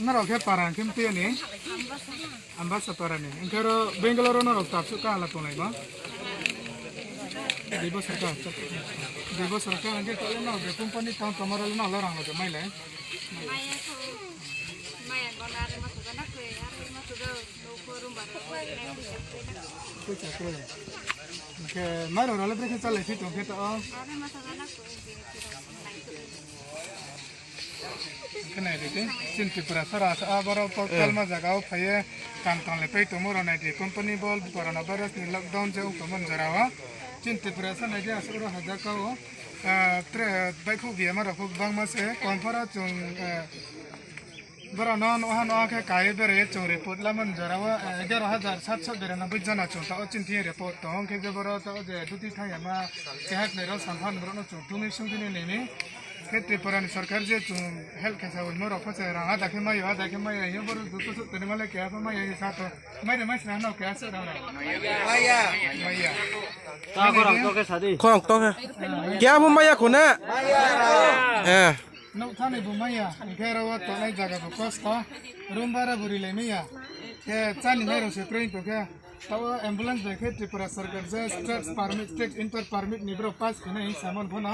Narok ke paran kim tiya ni ambassador ni engkaro Bangalore narok tak suka ala tunai ba Debo sarkar angke kalau na de company tahun kemarin na larang ada mai le Maya gonar masuk anak ke masuk ke forum baru tu cakap ke maro rala breke chale sih tu kita ada masuk anak kena itu cinti perasa rasa abaro portal ma jaga o paye kantong lepai tu moro na di company bol coronavirus ni lockdown jauh kaman jarawa cinti perasa na dia asal orang hajar kau baik hu biar mara hu bang mas konfara cung beranon wahan ke kaya beri cung report laman jarawa 11,700 beri nabi jana cung tau cinti report tong ke bero tau je duti thaya ma sehat nero sampan berono cung tumi sung dini nini ke Tripura सरकार जे हेल्थ के साथ मोर ऑफिस है रहा था कि मैं ये बार दूसरे से तेरे वाले क्या मैं ये साथ मैं रहना कैसे रहना मैया Kong to ha. Kya mo maya ko na? नौ थाने बुमाया घेरा हुआ तो नहीं जगह को कोस्ता रूम बारा बुरी ले मिया के चाली नहीं रोसे प्रेम तो क्या तब एम्बुलेंस देखे त्रिपुरा सरकार से state permit state inter permit निब्रो पास की नहीं सामान बना